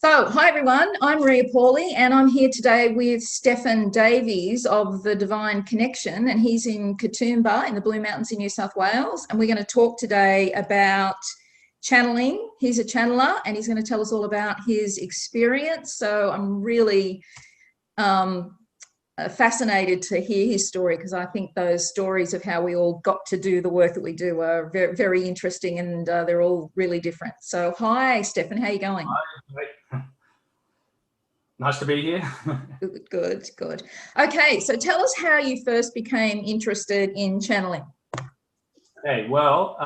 So, hi everyone, I'm Reea and I'm here today with Stephan Davies of the Divine Connection, and he's in Katoomba in the Blue Mountains in New South Wales, and we're going to talk today about channeling. He's a channeler and he's going to tell us all about his experience. So I'm really fascinated to hear his story, because I think those stories of how we all got to do the work that we do are very, very interesting, and they're all really different. So hi Stephan, how are you going? Hi. Nice to be here. Good. Okay, so tell us how you first became interested in channeling. Okay, well,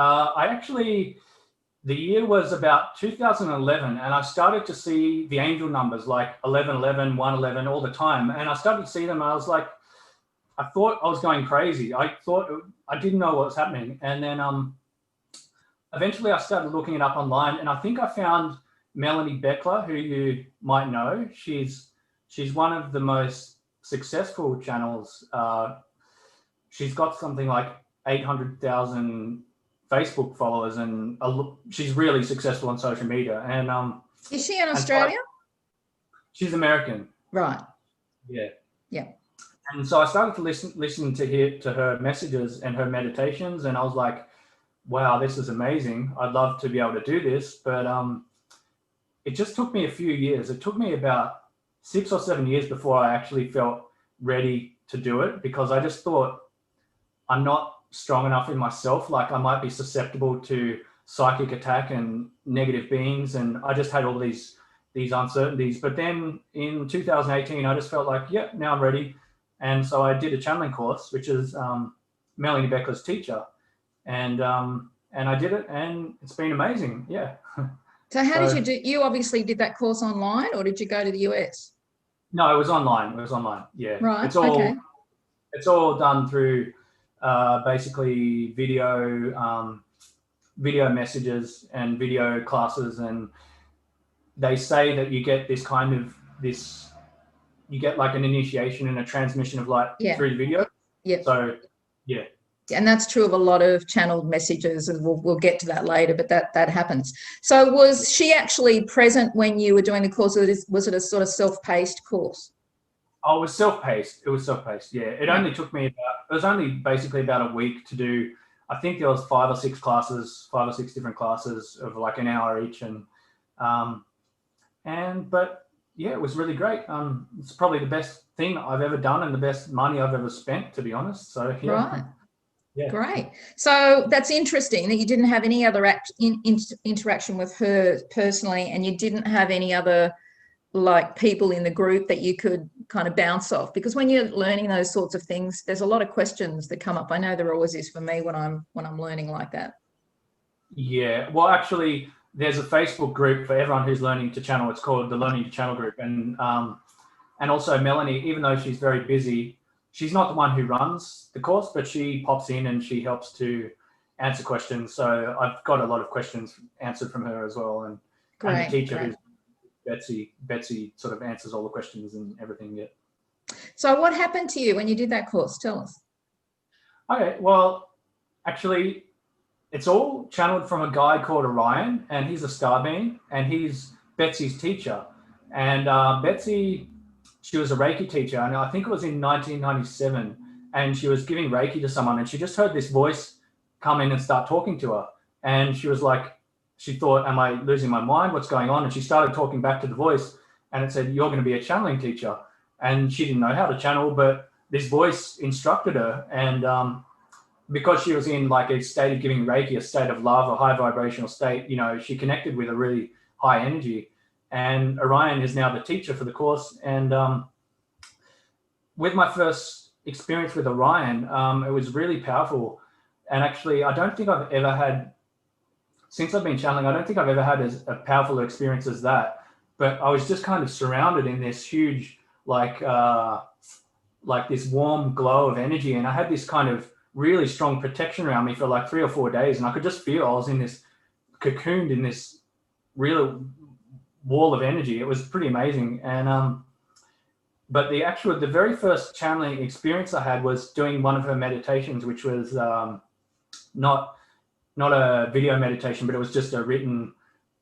the year was about 2011, and I started to see the angel numbers like 1111, 111 all the time. And I started to see them, and I was like, I thought I was going crazy. I didn't know what was happening. And then eventually I started looking it up online, and I think I found Melanie, Becker, who you might know. She's one of the most successful channels. She's got something like 800,000 Facebook followers, and she's really successful on social media. And is she in Australia? She's American. Right. Yeah. Yeah. And so I started to listen to her messages and her meditations, and I was like, wow, this is amazing. I'd love to be able to do this, but it just took me a few years. It took me about 6 or 7 years before I actually felt ready to do it, because I just thought I'm not strong enough in myself. Like, I might be susceptible to psychic attack and negative beings. And I just had all these uncertainties. But then in 2018, I just felt like, yeah, now I'm ready. And so I did a channeling course, which is Melanie Becker's teacher. And I did it, and it's been amazing. Yeah. So how did you do? You obviously did that course online, or did you go to the US? No, it was online. Yeah. Right. It's all done through basically video messages and video classes, and they say that you get you get like an initiation and a transmission of light through video. Yeah. So yeah. And that's true of a lot of channeled messages, and we'll get to that later, but that happens. So was she actually present when you were doing the course, or was it a sort of self-paced course? Oh, it was self-paced. Yeah. It only took me it was only basically about a week to do. I think there was 5 or 6 different classes of like an hour each. But yeah, it was really great. It's probably the best thing I've ever done and the best money I've ever spent, to be honest. So yeah. Right. Yeah. Great. So that's interesting that you didn't have any other interaction with her personally, and you didn't have any other like people in the group that you could kind of bounce off, because when you're learning those sorts of things, there's a lot of questions that come up. I know there always is for me when I'm learning like that. Yeah. Well, actually, there's a Facebook group for everyone who's learning to channel. It's called the Learning to Channel group, and also Melanie, even though she's very busy, she's not the one who runs the course, but she pops in and she helps to answer questions. So I've got a lot of questions answered from her as well. And the teacher, who's Betsy, sort of answers all the questions and everything. Yeah. So what happened to you when you did that course? Tell us. Okay. Well, actually, it's all channeled from a guy called Orion, and he's a star being, and he's Betsy's teacher. And Betsy, she was a Reiki teacher, and I think it was in 1997, and she was giving Reiki to someone, and she just heard this voice come in and start talking to her. And she was like, she thought, am I losing my mind? What's going on? And she started talking back to the voice, and it said, you're going to be a channeling teacher. And she didn't know how to channel, but this voice instructed her. And because she was in like a state of giving Reiki, a state of love, a high vibrational state, you know, she connected with a really high energy. And Orion is now the teacher for the course. And with my first experience with Orion, it was really powerful. And actually, I don't think I've ever had, since I've been channeling, I don't think I've ever had as a powerful experience as that. But I was just kind of surrounded in this huge, like this warm glow of energy. And I had this kind of really strong protection around me for like 3 or 4 days. And I could just feel I was in this, cocooned in this real wall of energy. It was pretty amazing. And but the very first channeling experience I had was doing one of her meditations, which was not a video meditation, but it was just a written,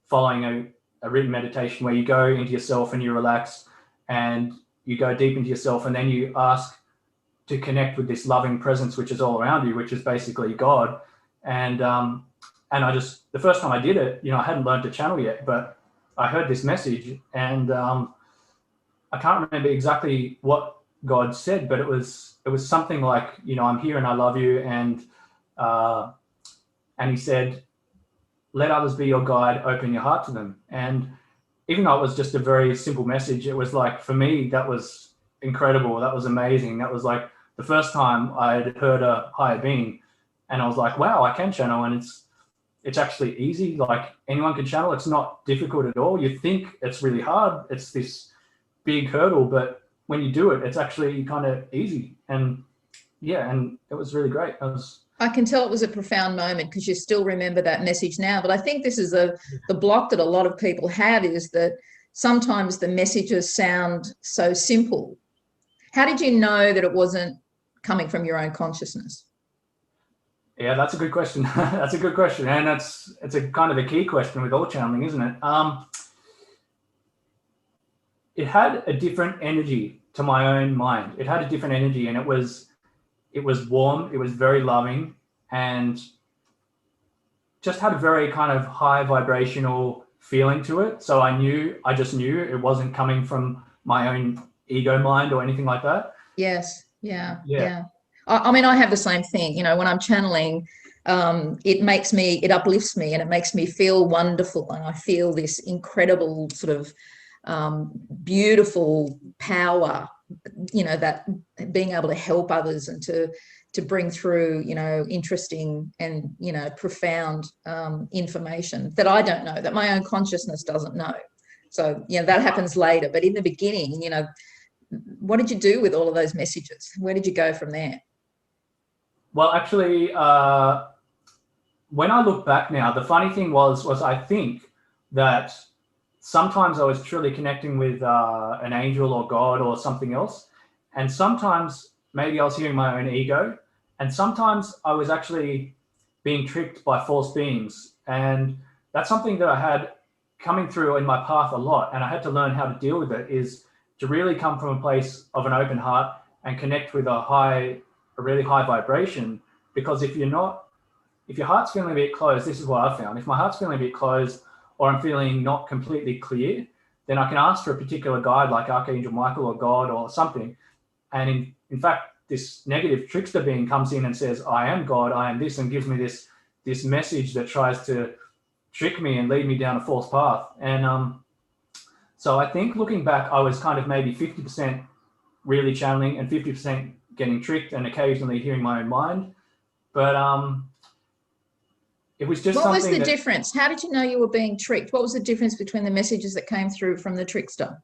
following a written meditation where you go into yourself and you relax and you go deep into yourself, and then you ask to connect with this loving presence which is all around you, which is basically God. And I just, the first time I did it, I hadn't learned to channel yet, but I heard this message, and I can't remember exactly what God said, but it was something like, I'm here and I love you, and he said, let others be your guide, open your heart to them. And even though it was just a very simple message, it was like, for me, that was incredible. That was amazing. That was like the first time I'd heard a higher being, and I was like, wow, I can channel, and it's actually easy. Like, anyone can channel. It's not difficult at all. You think it's really hard. It's this big hurdle, but when you do it, it's actually kind of easy. And yeah, and it was really great. I can tell it was a profound moment, because you still remember that message now. But I think this is the block that a lot of people have, is that sometimes the messages sound so simple. How did you know that it wasn't coming from your own consciousness? Yeah, that's a good question. That's a good question. And it's a kind of a key question with all channeling, isn't it? It had a different energy to my own mind. It had a different energy, and it was warm. It was very loving, and just had a very kind of high vibrational feeling to it. So I just knew it wasn't coming from my own ego mind or anything like that. Yes. Yeah. I mean, I have the same thing. When I'm channeling, it uplifts me, and it makes me feel wonderful, and I feel this incredible sort of beautiful power, that being able to help others and to bring through, interesting and, profound information that I don't know, that my own consciousness doesn't know. So, that happens later. But in the beginning, what did you do with all of those messages? Where did you go from there? Well, actually, when I look back now, the funny thing was I think that sometimes I was truly connecting with an angel or God or something else. And sometimes maybe I was hearing my own ego. And sometimes I was actually being tricked by false beings. And that's something that I had coming through in my path a lot. And I had to learn how to deal with it, is to really come from a place of an open heart and connect with a really high vibration. Because if your heart's feeling a bit closed, this is what I found. If my heart's feeling a bit closed, or I'm feeling not completely clear, then I can ask for a particular guide like Archangel Michael or God or something. And in fact, this negative trickster being comes in and says, I am God, I am this, and gives me this message that tries to trick me and lead me down a false path. And so I think looking back, I was kind of maybe 50% really channeling and 50% getting tricked and occasionally hearing my own mind. But it was just what was the difference? How did you know you were being tricked? What was the difference between the messages that came through from the trickster?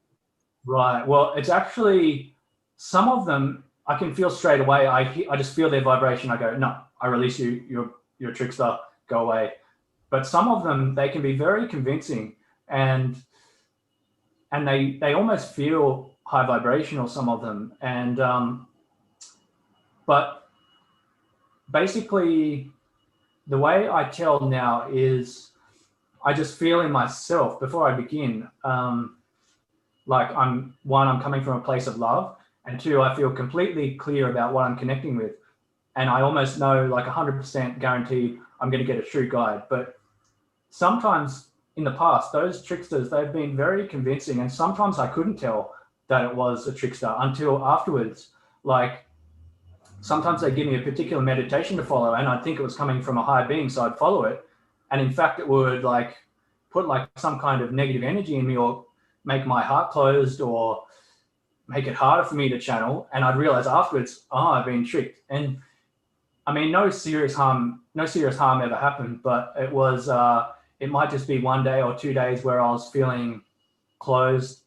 Right. Well, it's actually, some of them I can feel straight away. I just feel their vibration. I go, no, I release you. You're a trickster. Go away. But some of them, they can be very convincing, and they almost feel high vibrational, some of them. And but basically, the way I tell now is I just feel in myself before I begin, like I'm coming from a place of love, and two, I feel completely clear about what I'm connecting with. And I almost know, like 100% guaranteed, I'm going to get a true guide. But sometimes in the past, those tricksters, they've been very convincing. And sometimes I couldn't tell that it was a trickster until afterwards. Like, sometimes they give me a particular meditation to follow, and I'd think it was coming from a higher being, so I'd follow it. And in fact, it would like put like some kind of negative energy in me, or make my heart closed, or make it harder for me to channel. And I'd realize afterwards, I've been tricked. And I mean, no serious harm ever happened, but it was, it might just be 1 day or 2 days where I was feeling closed,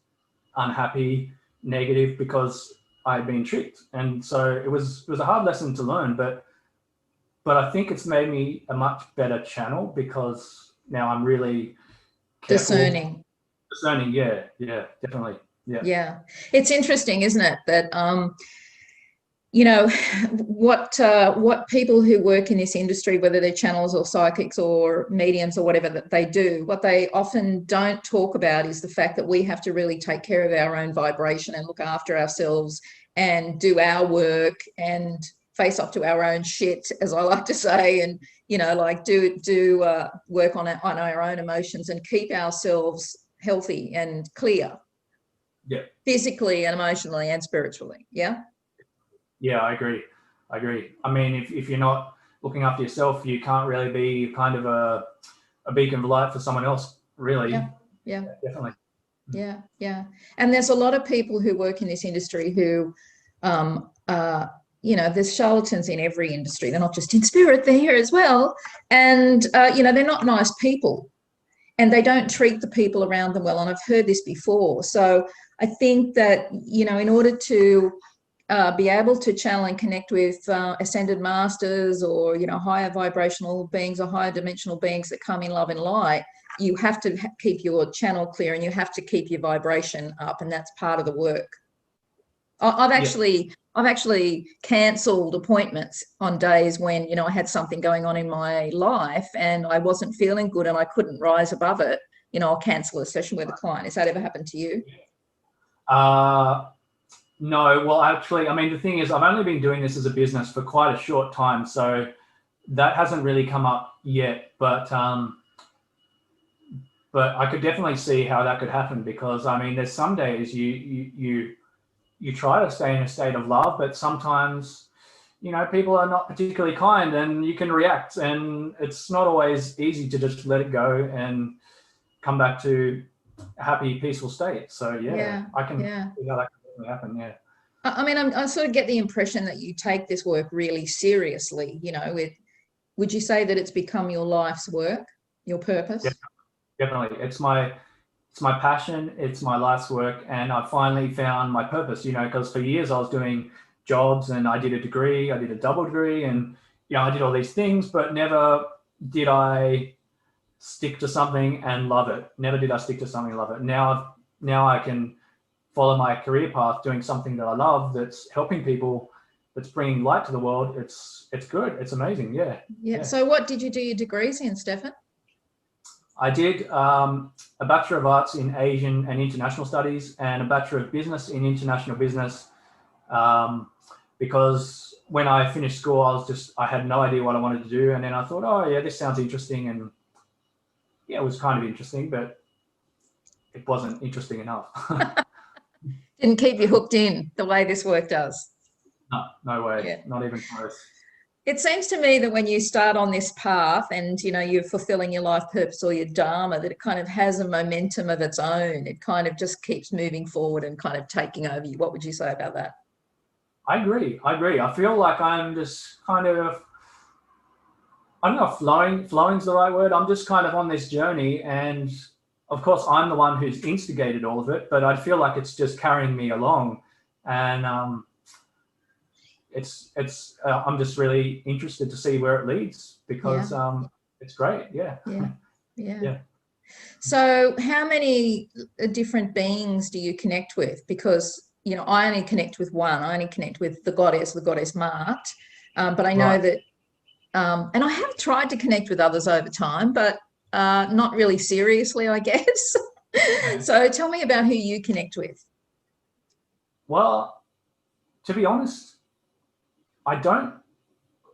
unhappy, negative, because I had been tricked. And so it was a hard lesson to learn, but I think it's made me a much better channel, because now I'm really careful. Discerning, yeah, definitely. Yeah. It's interesting, isn't it, that you know, what people who work in this industry, whether they're channels or psychics or mediums or whatever that they do, what they often don't talk about is the fact that we have to really take care of our own vibration and look after ourselves and do our work and face off to our own shit, as I like to say, and, you know, like do work on our own emotions and keep ourselves healthy and clear. Yeah. Physically and emotionally and spiritually. Yeah. Yeah, I agree. I mean, if you're not looking after yourself, you can't really be kind of a beacon of light for someone else, really. Yeah. Definitely. Yeah. And there's a lot of people who work in this industry who, you know, there's charlatans in every industry. They're not just in spirit, they're here as well. And, you know, they're not nice people and they don't treat the people around them well. And I've heard this before. So I think that, you know, in order to be able to channel and connect with ascended masters or, you know, higher vibrational beings or higher dimensional beings that come in love and light, you have to keep your channel clear and you have to keep your vibration up, and that's part of the work. I've actually cancelled appointments on days when, you know, I had something going on in my life and I wasn't feeling good and I couldn't rise above it. You know, I'll cancel a session with a client. Has that ever happened to you? No, well, actually, I mean, the thing is, I've only been doing this as a business for quite a short time, so that hasn't really come up yet. But I could definitely see how that could happen, because I mean, there's some days you try to stay in a state of love, but sometimes, you know, people are not particularly kind, and you can react, and it's not always easy to just let it go and come back to a happy, peaceful state. So I can see how that can happen. Yeah. I mean, I sort of get the impression that you take this work really seriously. You know, would you say that it's become your life's work, your purpose? Yeah, definitely. It's my passion. It's my life's work, and I finally found my purpose. You know, because for years I was doing jobs, and I did a degree, I did a double degree, and you know, I did all these things, but never did I stick to something and love it. Never did I stick to something and love it. Now I can follow my career path doing something that I love, that's helping people, that's bringing light to the world. It's good. It's amazing. Yeah. So what did you do your degrees in, Stephan? I did a Bachelor of Arts in Asian and International Studies and a Bachelor of Business in International Business, because when I finished school, I had no idea what I wanted to do. And then I thought, oh yeah, this sounds interesting. And yeah, it was kind of interesting, but it wasn't interesting enough. Didn't keep you hooked in the way this work does. No way. Not even close. It seems to me that when you start on this path and, you know, you're fulfilling your life purpose or your dharma, that it kind of has a momentum of its own. It kind of just keeps moving forward and kind of taking over you. What would you say about that? I agree. I feel like I'm just kind of, I don't know if flowing's the right word. I'm just kind of on this journey, and of course, I'm the one who's instigated all of it, but I feel like it's just carrying me along, and I'm just really interested to see where it leads, because it's great. Yeah. So, how many different beings do you connect with? Because, you know, I only connect with one. I only connect with the goddess Mart, but I know that, and I have tried to connect with others over time, but not really seriously, I guess. So tell me about who you connect with. Well, to be honest, I don't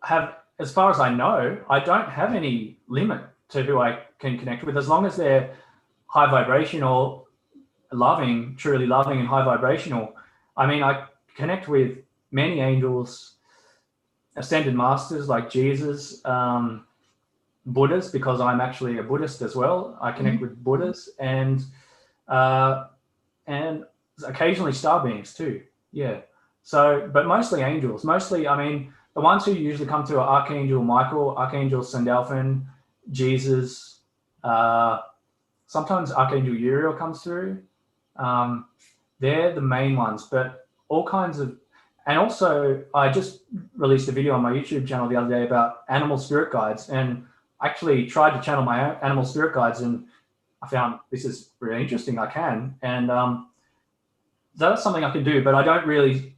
have, as far as I know, I don't have any limit to who I can connect with, as long as they're high vibrational, loving, truly loving and high vibrational. I mean, I connect with many angels, ascended masters like Jesus, Buddhas, because I'm actually a Buddhist as well. I connect with Buddhas and occasionally star beings too. Yeah. So, but mostly angels. Mostly, I mean, the ones who usually come through are Archangel Michael, Archangel Sandalphon, Jesus. Sometimes Archangel Uriel comes through. They're the main ones, but all kinds of. And also, I just released a video on my YouTube channel the other day about animal spirit guides, and actually tried to channel my animal spirit guides, and I found this is really interesting. I can, and that's something I can do, but I don't really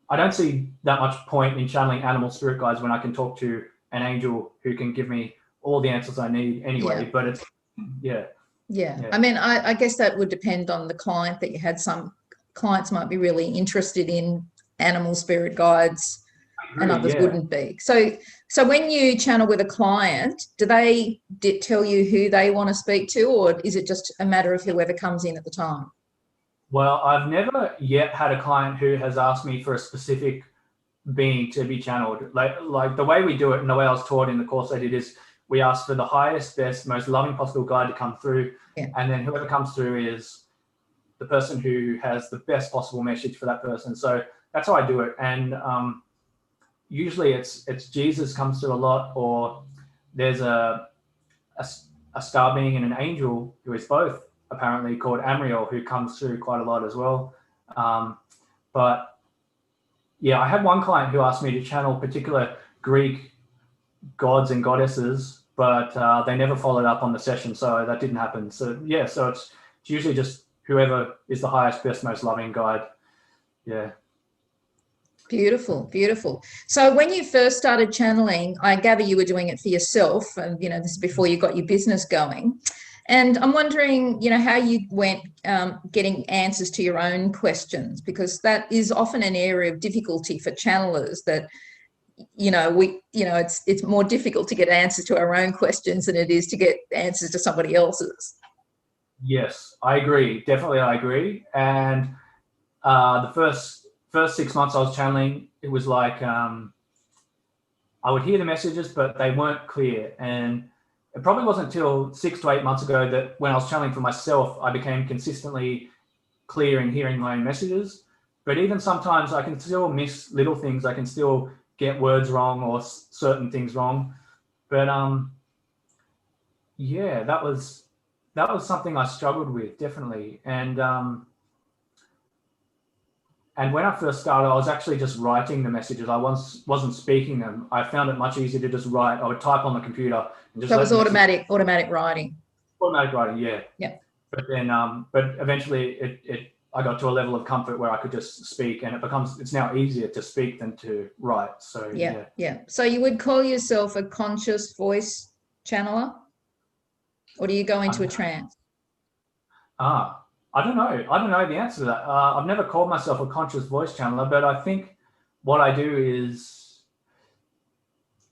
I don't see that much point in channeling animal spirit guides when I can talk to an angel who can give me all the answers I need anyway. But it's, yeah. I mean, I guess that would depend on the client that you had. Some clients might be really interested in animal spirit guides and others wouldn't be. So when you channel with a client, do they tell you who they want to speak to, or is it just a matter of whoever comes in at the time? Well, I've never yet had a client who has asked me for a specific being to be channeled. Like the way we do it and the way I was taught in the course I did is we ask for the highest, best, most loving possible guide to come through. And then whoever comes through is the person who has the best possible message for that person. So that's how I do it. And usually it's Jesus comes through a lot, or there's a star being and an angel who is both, apparently, called Amriel, who comes through quite a lot as well. But yeah, I had one client who asked me to channel particular Greek gods and goddesses, but they never followed up on the session, so that didn't happen. So yeah, so it's usually just whoever is the highest, best, most loving guide. Yeah. Beautiful, beautiful. So when you first started channeling, I gather you were doing it for yourself, and this is before you got your business going. And I'm wondering, how you went getting answers to your own questions, because that is often an area of difficulty for channelers. That it's more difficult to get answers to our own questions than it is to get answers to somebody else's. Yes, I agree. Definitely, I agree. And the first 6 months I was channeling, it was like I would hear the messages, but they weren't clear. And it probably wasn't until 6 to 8 months ago that when I was channeling for myself, I became consistently clear in hearing my own messages. But even sometimes I can still miss little things. I can still get words wrong or certain things wrong. But yeah, that was something I struggled with, definitely. And when I first started, I was actually just writing the messages. I wasn't speaking them. I found it much easier to just write. I would type on the computer. And just so it was automatic writing. Automatic writing, yeah. Yeah. But then, but eventually, I got to a level of comfort where I could just speak, and it's now easier to speak than to write. So yeah. So you would call yourself a conscious voice channeler, or do you go into a trance? I don't know the answer to that. I've never called myself a conscious voice channeler, but I think what I do is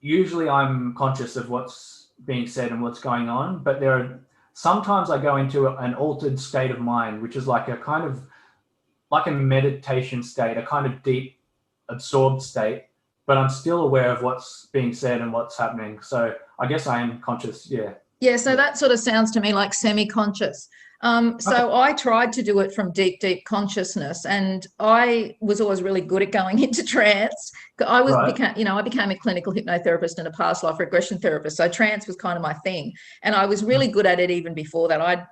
usually I'm conscious of what's being said and what's going on, but sometimes I go into an altered state of mind, which is like a kind of like a meditation state, a kind of deep absorbed state, but I'm still aware of what's being said and what's happening. So I guess I am conscious. Yeah, so that sort of sounds to me like semi-conscious. So I tried to do it from deep consciousness, and I was always really good at going into trance. I became a clinical hypnotherapist and a past life regression therapist, so trance was kind of my thing, and I was really good at it even before that.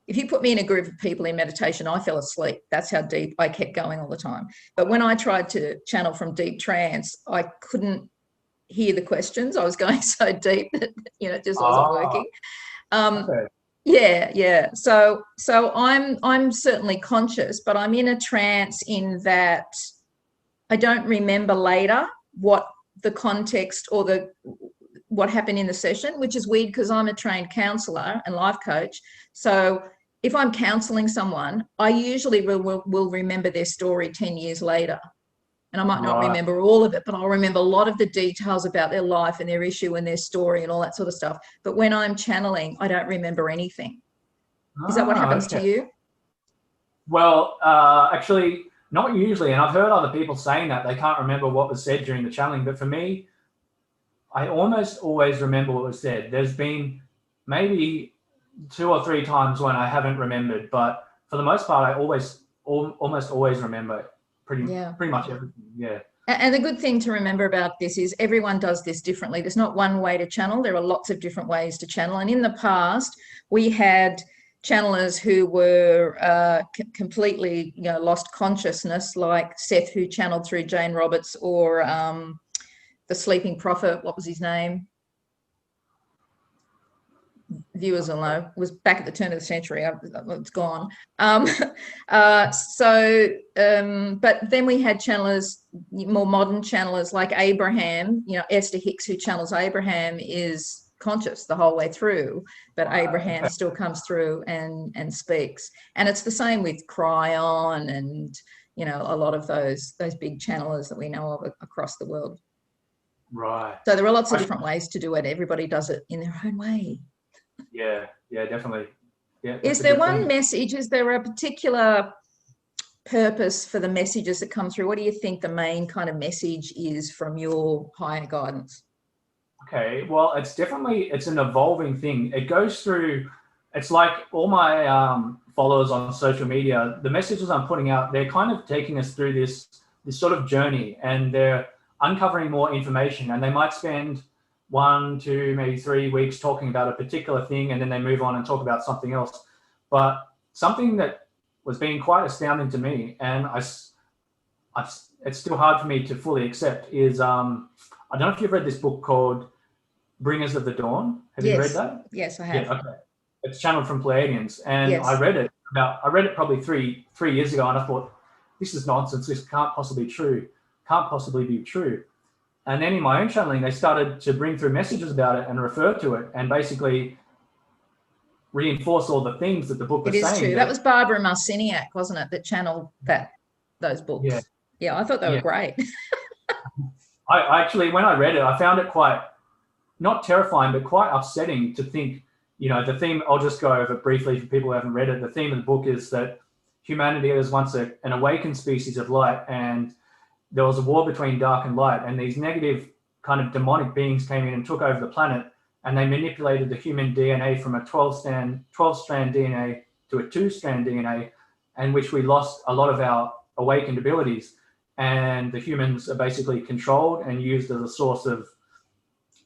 If you put me in a group of people in meditation, I fell asleep. That's how deep I kept going all the time. But when I tried to channel from deep trance, I couldn't hear the questions. I was going so deep that it just wasn't working. Yeah. So I'm certainly conscious, but I'm in a trance in that I don't remember later what the context or what happened in the session, which is weird because I'm a trained counselor and life coach. So if I'm counseling someone, I usually will remember their story 10 years later. And I might not remember all of it, but I'll remember a lot of the details about their life and their issue and their story and all that sort of stuff. But when I'm channeling, I don't remember anything. Is that what happens to you? Well, actually, not usually. And I've heard other people saying that they can't remember what was said during the channeling. But for me, I almost always remember what was said. There's been maybe 2 or 3 times when I haven't remembered, but for the most part, I almost always remember pretty much everything. Yeah. And the good thing to remember about this is everyone does this differently. There's not one way to channel. There are lots of different ways to channel. And in the past, we had channelers who were completely, lost consciousness, like Seth, who channeled through Jane Roberts, or the sleeping prophet. What was his name? viewers will know, it was back at the turn of the century. It's gone. But then we had channelers, more modern channelers like Abraham. Esther Hicks, who channels Abraham, is conscious the whole way through, but Abraham still comes through and speaks. And it's the same with Cryon and a lot of those big channelers that we know of across the world. Right. So there are lots of different ways to do it. Everybody does it in their own way. Yeah, definitely. Yeah. Is there one message? Is there a particular purpose for the messages that come through? What do you think the main kind of message is from your higher guidance? Okay, well, it's an evolving thing. It goes through, it's like all my followers on social media, the messages I'm putting out, they're kind of taking us through this sort of journey, and they're uncovering more information, and they might spend 1, 2, maybe 3 weeks talking about a particular thing, and then they move on and talk about something else. But something that was being quite astounding to me, and it's still hard for me to fully accept, is I don't know if you've read this book called Bringers of the Dawn. Have you read that? Yes, I have. Yeah, okay. It's channeled from Pleiadians, and yes. I read it probably three years ago, and I thought, this is nonsense. This can't possibly be true. And then in my own channeling, they started to bring through messages about it and refer to it, and basically reinforce all the things that the book was saying. It is true. That was Barbara Marciniak, wasn't it, that channeled those books? Yeah, I thought they were great. I actually, when I read it, I found it quite, not terrifying, but quite upsetting to think, the theme, I'll just go over it briefly for people who haven't read it. The theme of the book is that humanity was once an awakened species of light, and there was a war between dark and light, and these negative kind of demonic beings came in and took over the planet, and they manipulated the human DNA from a 12-strand DNA to a 2-strand DNA, in which we lost a lot of our awakened abilities. And the humans are basically controlled and used as a source of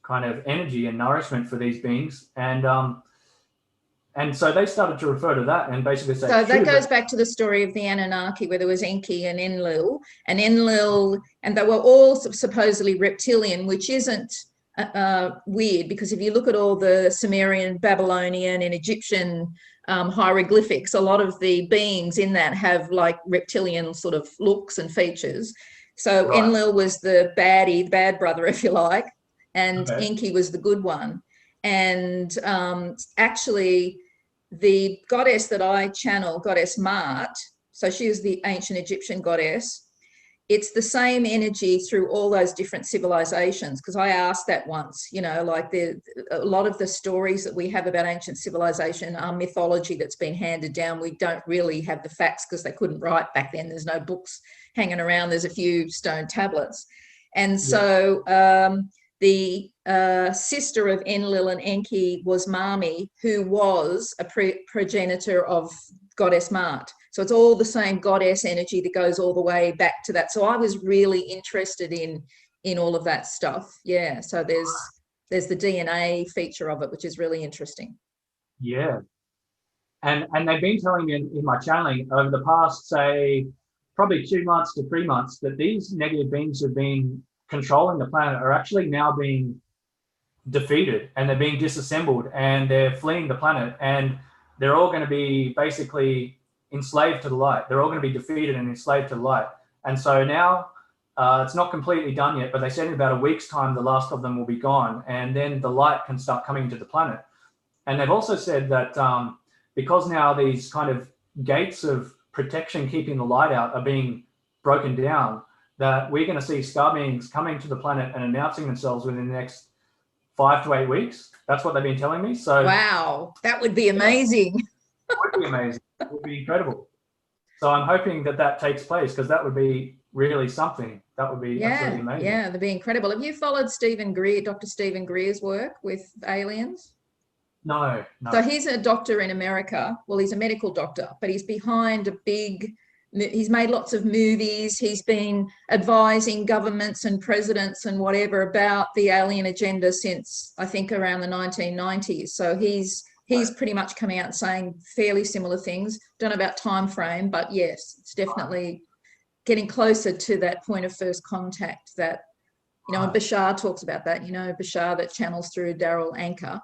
kind of energy and nourishment for these beings. And so they started to refer to that and basically say... So that goes back to the story of the Anunnaki, where there was Enki and Enlil, and they were all supposedly reptilian, which isn't weird, because if you look at all the Sumerian, Babylonian and Egyptian hieroglyphics, a lot of the beings in that have like reptilian sort of looks and features. So Enlil was the baddie, the bad brother, if you like, and Enki was the good one. And actually, the goddess that I channel, goddess Mart, so she is the ancient Egyptian goddess. It's the same energy through all those different civilizations, because I asked that once, like a lot of the stories that we have about ancient civilization are mythology that's been handed down. We don't really have the facts because they couldn't write back then. There's no books hanging around. There's a few stone tablets. And so the sister of Enlil and Enki was Mami, who was a progenitor of goddess Mart. So it's all the same goddess energy that goes all the way back to that. So I was really interested in all of that stuff. Yeah. So there's the DNA feature of it, which is really interesting. Yeah. And they've been telling me in my channeling over the past, say, probably 2 months to 3 months, that these negative beings who've been controlling the planet are actually now being defeated, and they're being disassembled, and they're fleeing the planet, and they're all going to be basically enslaved to the light. They're all going to be defeated and enslaved to the light. And so now it's not completely done yet, but they said in about a week's time, the last of them will be gone, and then the light can start coming to the planet. And they've also said that because now these kind of gates of protection keeping the light out are being broken down, that we're going to see star beings coming to the planet and announcing themselves within the next 5 to 8 weeks. That's what they've been telling me. So wow, that would be amazing. It would be amazing. It would be incredible. So I'm hoping that takes place, because that would be really something. That would be absolutely amazing. Yeah, that'd be incredible. Have you followed Dr. Stephen Greer's work with aliens? No. So he's a doctor in America. Well, he's a medical doctor, but he's behind he's made lots of movies. He's been advising governments and presidents and whatever about the alien agenda since, I think, around the 1990s. So he's pretty much coming out and saying fairly similar things. Don't know about time frame, but yes, it's definitely getting closer to that point of first contact that, and Bashar talks about that, Bashar that channels through Daryl Anchor.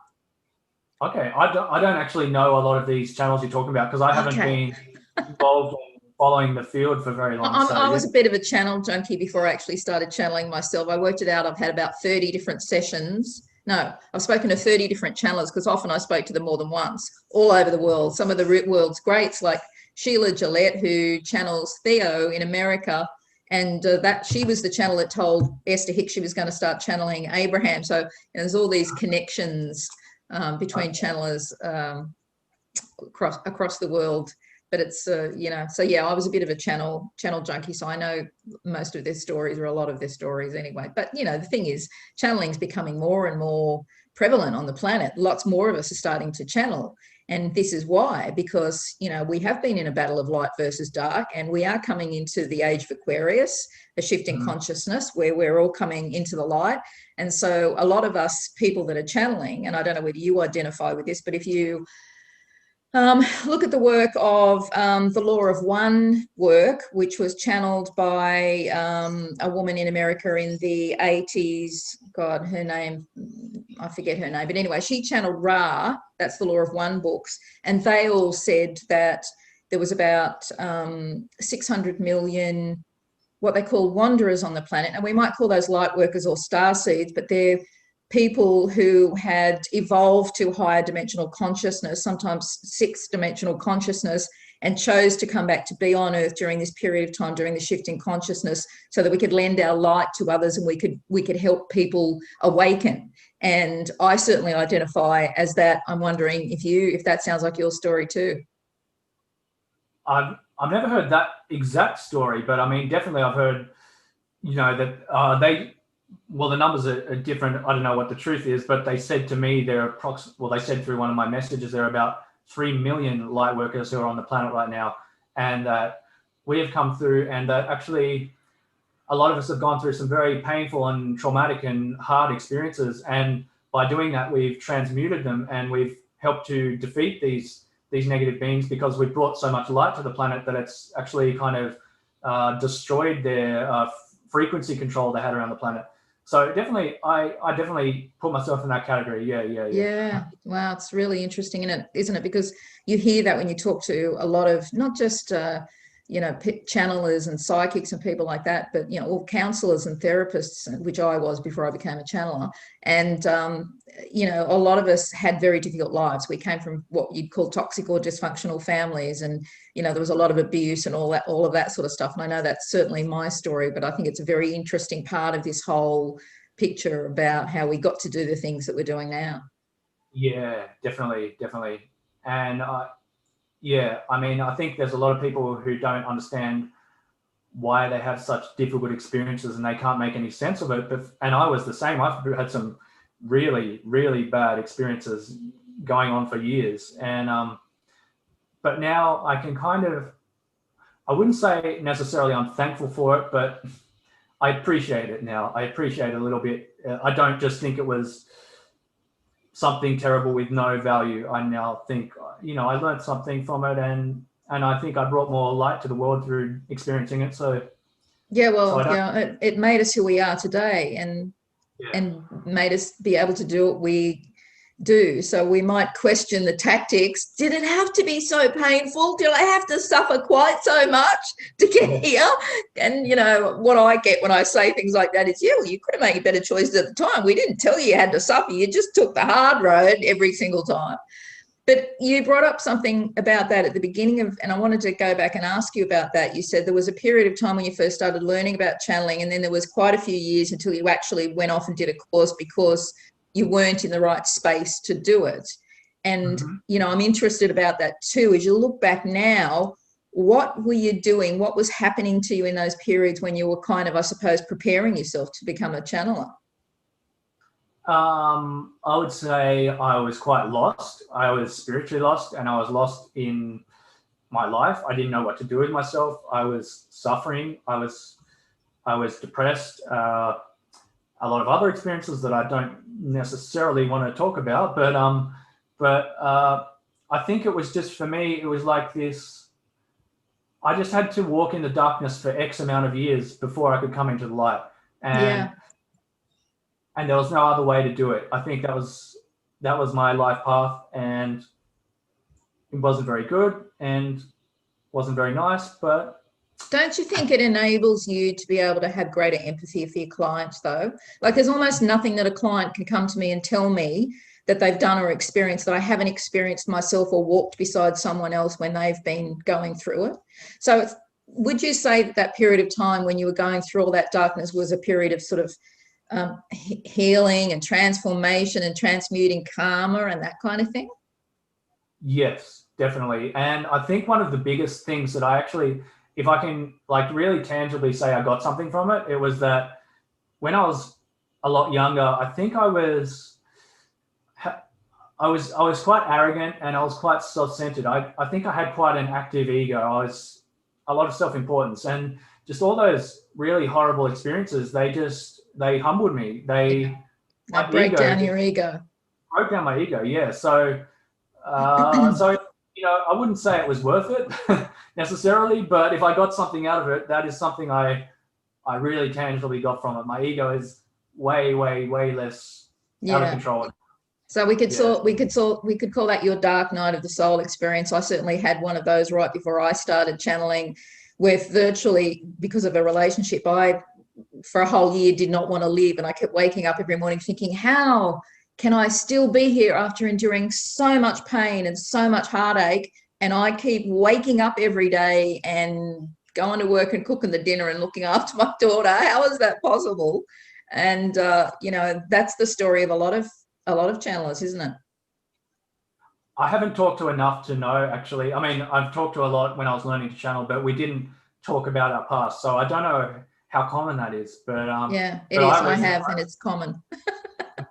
Okay, I don't actually know a lot of these channels you're talking about because I haven't Okay. been involved in following the field for very long. So I was a bit of a channel junkie before I actually started channeling myself. I worked it out. I've had about 30 different sessions. No, I've spoken to 30 different channelers because often I spoke to them more than once all over the world. Some of the world's greats like Sheila Gillette, who channels Theo in America. And that she was the channel that told Esther Hicks she was going to start channeling Abraham. So there's all these connections between channelers across the world. But it's so yeah, I was a bit of a channel junkie, so I know most of their stories, or a lot of their stories anyway. But the thing is, channeling is becoming more and more prevalent on the planet. Lots more of us are starting to channel, and this is why, because we have been in a battle of light versus dark, and we are coming into the age of Aquarius, a shift in consciousness where we're all coming into the light. And so a lot of us people that are channeling, and I don't know whether you identify with this, but if you look at the work of the Law of One work, which was channeled by a woman in America in the 80s. God, her name, I forget her name. But anyway, she channeled Ra. That's the Law of One books. And they all said that there was about 600 million what they call wanderers on the planet. And we might call those light workers or star seeds, but they're people who had evolved to higher dimensional consciousness, sometimes sixth dimensional consciousness, and chose to come back to be on Earth during this period of time, during the shift in consciousness, so that we could lend our light to others and we could help people awaken. And I certainly identify as that. I'm wondering if that sounds like your story too. I've never heard that exact story, but I mean, definitely I've heard, that the numbers are different. I don't know what the truth is, but they said to me they said through one of my messages, there are about 3 million light workers who are on the planet right now. And that we have come through, and that actually a lot of us have gone through some very painful and traumatic and hard experiences. And by doing that, we've transmuted them and we've helped to defeat these negative beings, because we've brought so much light to the planet that it's actually kind of destroyed their frequency control they had around the planet. So definitely, I definitely put myself in that category. Yeah. Wow, it's really interesting, isn't it? Because you hear that when you talk to a lot of not just channelers and psychics and people like that, but all counselors and therapists, which I was before I became a channeler. And a lot of us had very difficult lives. We came from what you'd call toxic or dysfunctional families, and there was a lot of abuse and all of that sort of stuff. And I know that's certainly my story, but I think it's a very interesting part of this whole picture about how we got to do the things that we're doing now. Yeah, definitely. And I mean, I think there's a lot of people who don't understand why they have such difficult experiences and they can't make any sense of it. And I was the same. I've had some really, really bad experiences going on for years. And but now I can I wouldn't say necessarily I'm thankful for it, but I appreciate it now. I appreciate it a little bit. I don't just think it was something terrible with no value. I now think, I learned something from it, and I think I brought more light to the world through experiencing it. So yeah, well, it made us who we are today, and made us be able to do what we do. So we might question the tactics. Did it have to be so painful? Did I have to suffer quite so much to get here? And what I get when I say things like that is, well, you could have made better choices at the time. We didn't tell you had to suffer. You just took the hard road every single time. But you brought up something about that at the beginning and I wanted to go back and ask you about that. You said there was a period of time when you first started learning about channeling, and then there was quite a few years until you actually went off and did a course because you weren't in the right space to do it. And, I'm interested about that too. As you look back now, what were you doing? What was happening to you in those periods when you were kind of, I suppose, preparing yourself to become a channeler? I would say I was quite lost. I was spiritually lost, and I was lost in my life. I didn't know what to do with myself. I was suffering. I was depressed. A lot of other experiences that I don't necessarily want to talk about, but I think it was just, for me, it was like this. I just had to walk in the darkness for X amount of years before I could come into the light. And there was no other way to do it. I think that was that was my life path, and it wasn't very good and wasn't very nice, but don't you think it enables you to be able to have greater empathy for your clients, though? Like, there's almost nothing that a client can come to me and tell me that they've done or experienced that I haven't experienced myself or walked beside someone else when they've been going through it. So would you say that that period of time when you were going through all that darkness was a period of sort of healing and transformation and transmuting karma and that kind of thing? Yes, definitely. And I think one of the biggest things that I actually, if I can like really tangibly say I got something from it, it was that when I was a lot younger, I think I was quite arrogant, and I was quite self-centered. I think I had quite an active ego. I was a lot of self-importance, and just all those really horrible experiences, they humbled me. They break down your ego. Broke down my ego, yeah. So I wouldn't say it was worth it necessarily, but if I got something out of it, that is something I really tangibly got from it. My ego is way, way, way less out of control. So we could call that your dark night of the soul experience. I certainly had one of those right before I started channeling, with virtually, because of a relationship, I for a whole year did not want to live, and I kept waking up every morning thinking, how can I still be here after enduring so much pain and so much heartache? And I keep waking up every day and going to work and cooking the dinner and looking after my daughter. How is that possible? And that's the story of a lot of channelers, isn't it? I haven't talked to enough to know, actually. I mean, I've talked to a lot when I was learning to channel, but we didn't talk about our past. So I don't know how common that is. But yeah, it is. I have, and it's common.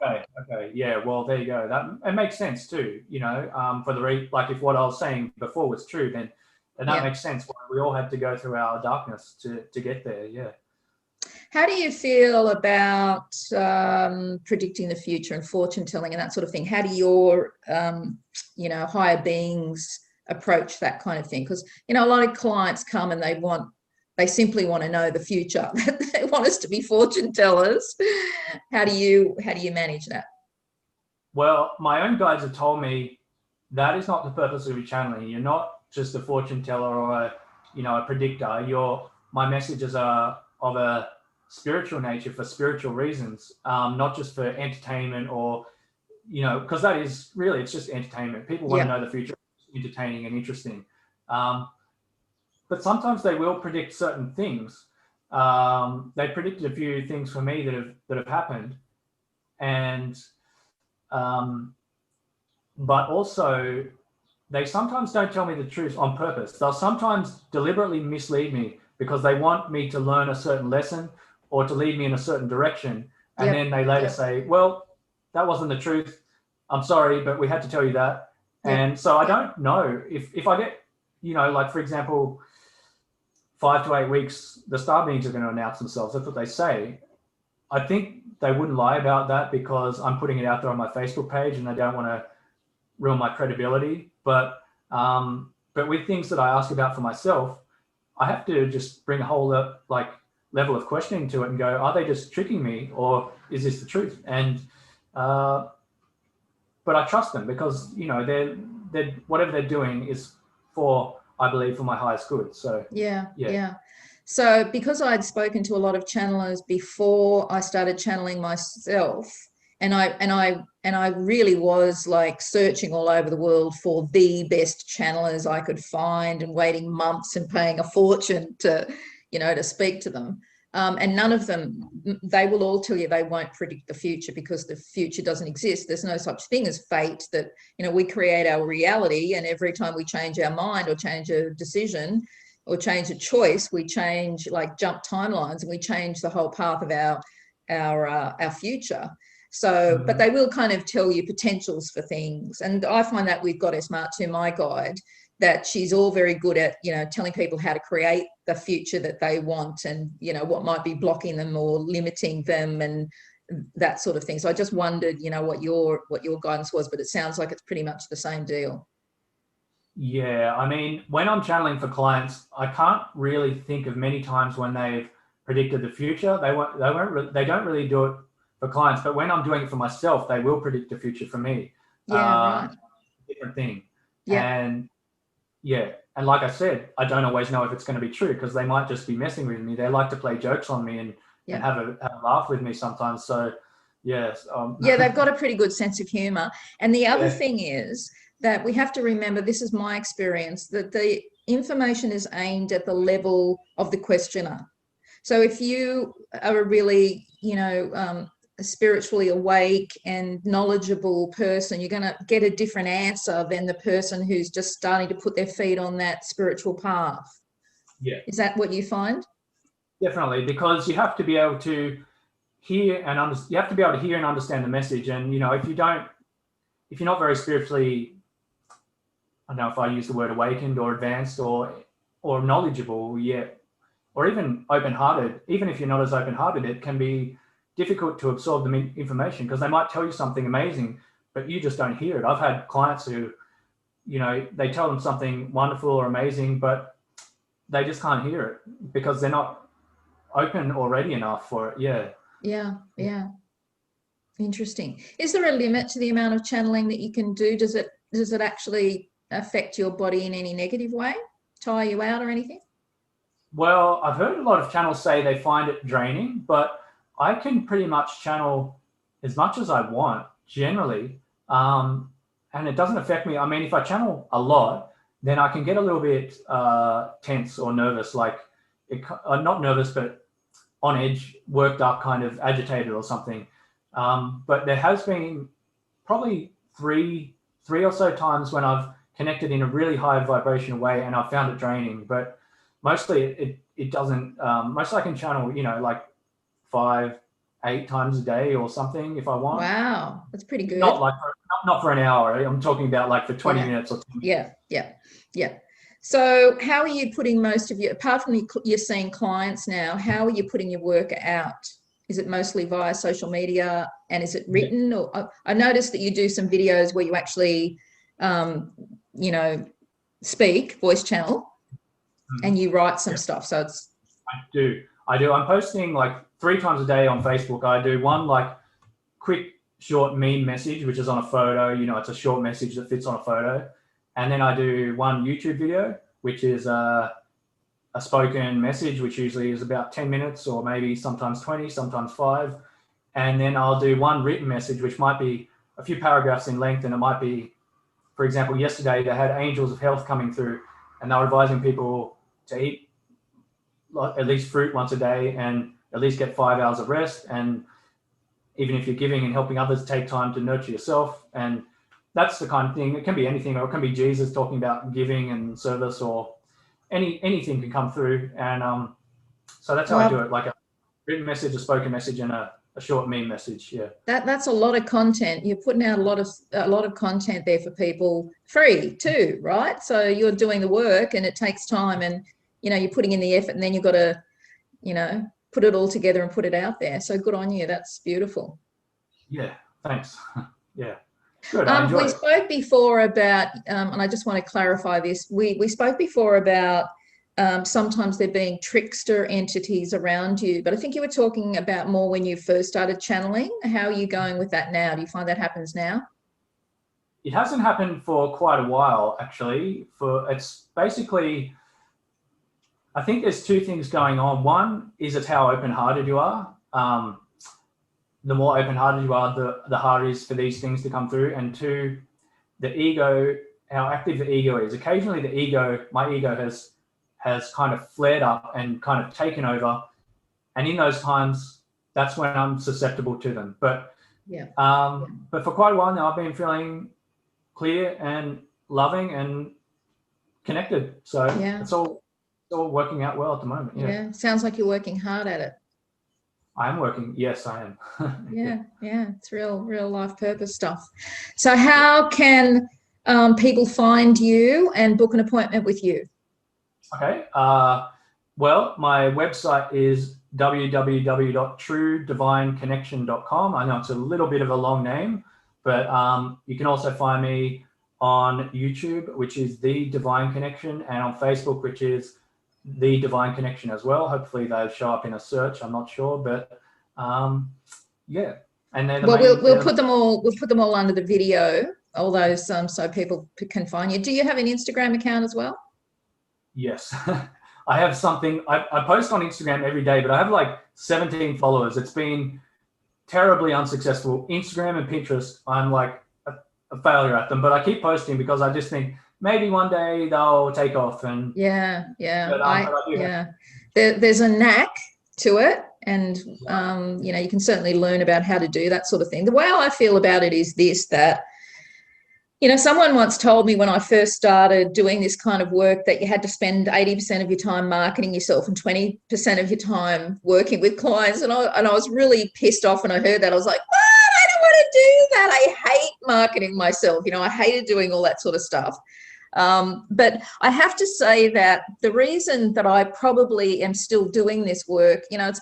Okay. Yeah, well, there you go. That it makes sense too, for like if what I was saying before was true, then that makes sense. We all had to go through our darkness to get there, yeah. How do you feel about predicting the future and fortune telling and that sort of thing? How do your, higher beings approach that kind of thing? Because, a lot of clients come and they simply want to know the future. They want us to be fortune tellers. How do you manage that? Well, my own guides have told me that is not the purpose of your channeling. You're not just a fortune teller or a predictor. My messages are of a spiritual nature for spiritual reasons, not just for entertainment or, because that is really, it's just entertainment. People want to know the future, entertaining and interesting. But sometimes they will predict certain things. They predicted a few things for me that have happened, and but also they sometimes don't tell me the truth on purpose. They'll sometimes deliberately mislead me because they want me to learn a certain lesson or to lead me in a certain direction. And then they later say, well, that wasn't the truth. I'm sorry, but we had to tell you that. And so I don't know if I get, like, for example, 5 to 8 weeks, the star beings are going to announce themselves. That's what they say. I think they wouldn't lie about that because I'm putting it out there on my Facebook page and they don't want to ruin my credibility. But with things that I ask about for myself, I have to just bring a whole level of questioning to it and go, are they just tricking me or is this the truth? And but I trust them because they're whatever they're doing is I believe for my highest good. So yeah. So because I'd spoken to a lot of channelers before I started channeling myself, and I really was like searching all over the world for the best channelers I could find and waiting months and paying a fortune to speak to them. And none of them, they will all tell you they won't predict the future because the future doesn't exist. There's no such thing as fate, that, we create our reality, and every time we change our mind or change a decision or change a choice, we change, like, jump timelines, and we change the whole path of our future. So, but they will kind of tell you potentials for things. And I find that with Goddess Mart too, my guide, that she's all very good at, telling people how to create the future that they want and, what might be blocking them or limiting them and that sort of thing. So I just wondered, what your guidance was, but it sounds like it's pretty much the same deal. Yeah, I mean, when I'm channeling for clients, I can't really think of many times when they've predicted the future. They don't really do it for clients, but when I'm doing it for myself, they will predict the future for me. Right. Different thing. Yeah. And yeah, and like I said, I don't always know if it's going to be true because they might just be messing with me. They like to play jokes on me and have a laugh with me sometimes. So yes. Yeah, they've got a pretty good sense of humor. And the other thing is that we have to remember, this is my experience, that the information is aimed at the level of the questioner. So if you are a really, spiritually awake and knowledgeable person, you're going to get a different answer than the person who's just starting to put their feet on that spiritual path. Yeah. Is that what you find? Definitely, because you have to be able to hear and understand the message. And, if you're not very spiritually, I don't know if I use the word awakened or advanced or knowledgeable yet, or even open-hearted, even if you're not as open-hearted, it can be difficult to absorb the information because they might tell you something amazing, but you just don't hear it. I've had clients who, they tell them something wonderful or amazing, but they just can't hear it because they're not open or ready enough for it. Yeah. Interesting. Is there a limit to the amount of channeling that you can do? Does it actually affect your body in any negative way, tire you out or anything? Well, I've heard a lot of channels say they find it draining, but I can pretty much channel as much as I want generally, and it doesn't affect me. I mean, if I channel a lot, then I can get a little bit tense or nervous, like not nervous, but on edge, worked up, kind of agitated or something. But there has been probably three or so times when I've connected in a really high vibrational way and I've found it draining, but mostly it doesn't. Mostly I can channel, like 5-8 times a day or something if I want. Wow, that's pretty good. Not for an hour. I'm talking about like for 20 minutes or 2 minutes. Yeah. So how are you putting most of your, apart from you're seeing clients now, how are you putting your work out? Is it mostly via social media, and is it written? Or I noticed that you do some videos where you actually, speak, voice channel, and you write some stuff. So it's. I do. I'm posting like 3 times a day on Facebook. I do one like quick short meme message, which is on a photo. It's a short message that fits on a photo. And then I do one YouTube video, which is a spoken message, which usually is about 10 minutes or maybe sometimes 20, sometimes 5. And then I'll do one written message, which might be a few paragraphs in length. And it might be, for example, yesterday they had angels of health coming through and they were advising people to eat at least fruit once a day and at least get 5 hours of rest. And even if you're giving and helping others, take time to nurture yourself. And that's the kind of thing. It can be anything, or it can be Jesus talking about giving and service, or anything can come through. And so that's how I do it, like a written message, a spoken message, and a short meme message. Yeah. That's a lot of content. You're putting out a lot of content there for people, free too, right? So you're doing the work and it takes time, and you're putting in the effort, and then you've got to, put it all together and put it out there. So good on you. That's beautiful. Yeah. Thanks. Yeah. Good. We spoke before about, and I just want to clarify this. We spoke before about sometimes there being trickster entities around you, but I think you were talking about more when you first started channeling. How are you going with that now? Do you find that happens now? It hasn't happened for quite a while, actually. It's basically, I think there's 2 things going on. One is it's how open-hearted you are. The more open-hearted you are, the harder it is for these things to come through. And 2, the ego, how active the ego is. Occasionally my ego has kind of flared up and kind of taken over. And in those times, that's when I'm susceptible to them. But but for quite a while now, I've been feeling clear and loving and connected. So it's all working out well at the moment. Yeah. Sounds like you're working hard at it. I am working. Yes, I am. Yeah. It's real life purpose stuff. So how can people find you and book an appointment with you? Okay. Well, my website is www.truedivineconnection.com. I know it's a little bit of a long name, but you can also find me on YouTube, which is The Divine Connection, and on Facebook, which is The Divine Connection as well. Hopefully they'll show up in a search. I'm not sure, but yeah. And then we'll put them all under the video all those so people can find you. Do you have an Instagram account as well? Yes. I have something. I post on Instagram every day, but I have like 17 followers. It's been terribly unsuccessful. Instagram and Pinterest, I'm like a failure at them, but I keep posting because I just think maybe one day they'll take off. And there's a knack to it, and you can certainly learn about how to do that sort of thing. The way I feel about it is this, that someone once told me when I first started doing this kind of work that you had to spend 80% of your time marketing yourself and 20% of your time working with clients. And I was really pissed off when I heard that. I was like, what? I don't want to do that. I hate marketing myself. I hated doing all that sort of stuff. But I have to say that the reason that I probably am still doing this work, I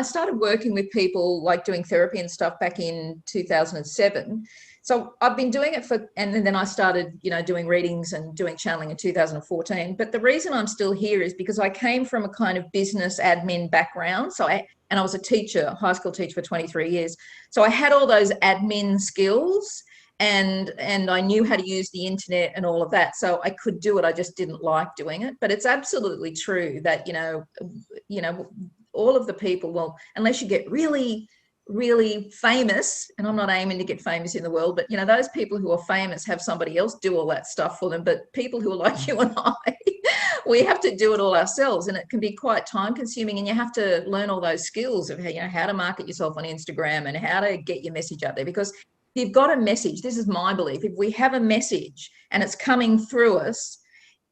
started working with people, like doing therapy and stuff, back in 2007. So I've been doing it and then I started, doing readings and doing channeling in 2014. But the reason I'm still here is because I came from a kind of business admin background. And I was a teacher, high school teacher for 23 years. So I had all those admin skills, and I knew how to use the internet and all of that. So I could do it. I just didn't like doing it. But it's absolutely true that, all of the people, well, unless you get really famous, and I'm not aiming to get famous in the world, but those people who are famous have somebody else do all that stuff for them. But people who are like you and I, we have to do it all ourselves, and it can be quite time consuming, and you have to learn all those skills of how to market yourself on Instagram and how to get your message out there. Because if you've got a message, this is my belief, if we have a message and it's coming through us,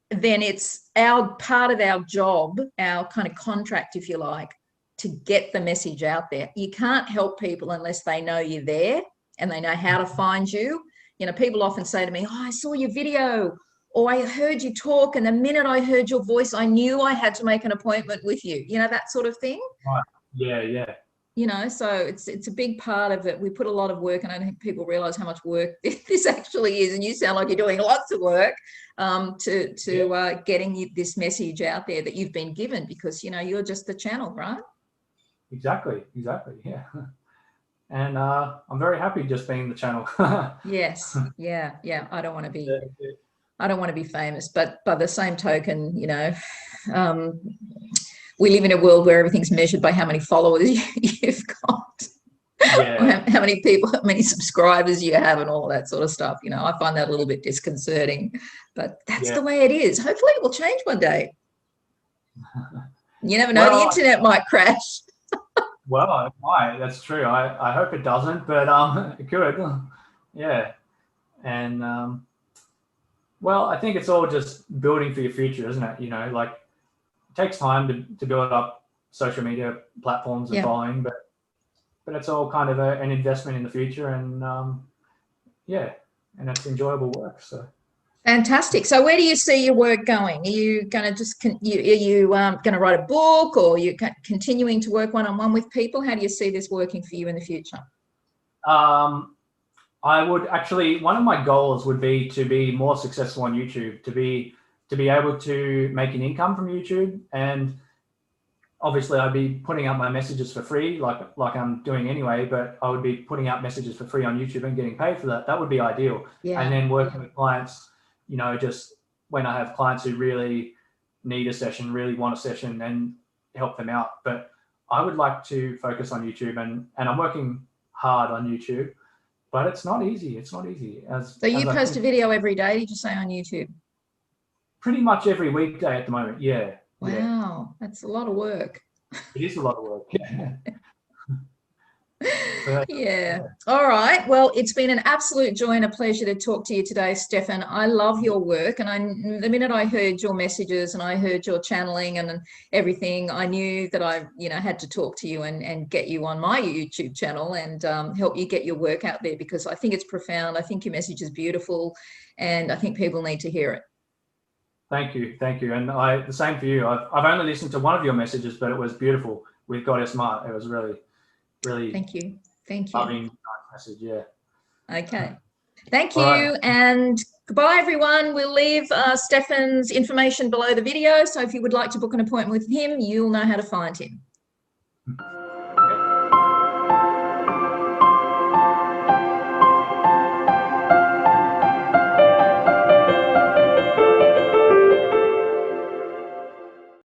then it's part of our job, our kind of contract, if you like, to get the message out there. You can't help people unless they know you're there and they know how to find you. People often say to me, oh, I saw your video, or I heard you talk, and the minute I heard your voice, I knew I had to make an appointment with you, that sort of thing. Right. Yeah. So it's a big part of it. We put a lot of work, and I don't think people realize how much work this actually is. And you sound like you're doing lots of work to getting this message out there that you've been given, because, you're just the channel, right? Exactly. Yeah. And I'm very happy just being the channel. Yes. Yeah. I don't want to be famous, but by the same token, we live in a world where everything's measured by how many followers you've got, how many people, how many subscribers you have, and all that sort of stuff. I find that a little bit disconcerting, but that's the way it is. Hopefully it will change one day. You never know, the internet might crash. Well, it might. That's true. I hope it doesn't, but it could. Yeah. And I think it's all just building for your future, isn't it? Like, it takes time to build up social media platforms and following, but it's all kind of an investment in the future, and and it's enjoyable work. So. Fantastic. So where do you see your work going? Are you going to going to write a book, or are you continuing to work one-on-one with people? How do you see this working for you in the future? I would actually, one of my goals would be to be more successful on YouTube, to be able to make an income from YouTube. And obviously I'd be putting out my messages for free, like I'm doing anyway, but I would be putting out messages for free on YouTube and getting paid for that. That would be ideal. Yeah. And then working with clients, just when I have clients who really need a session, really want a session, and help them out. But I would like to focus on YouTube, and I'm working hard on YouTube, but it's not easy. So you post a video every day, did you say, on YouTube? Pretty much every weekday at the moment, yeah. Wow, that's a lot of work. It is a lot of work, yeah. Yeah. All right. Well, it's been an absolute joy and a pleasure to talk to you today, Stephan. I love your work, and the minute I heard your messages and I heard your channeling and everything, I knew that I, had to talk to you and get you on my YouTube channel and help you get your work out there, because I think it's profound. I think your message is beautiful, and I think people need to hear it. Thank you. And the same for you. I've only listened to one of your messages, but it was beautiful with Goddess Smart. It was really thank you loving message. Yeah. Okay, thank you. Right. And goodbye, everyone. We'll leave Stephan's information below the video, so if you would like to book an appointment with him, you'll know how to find him.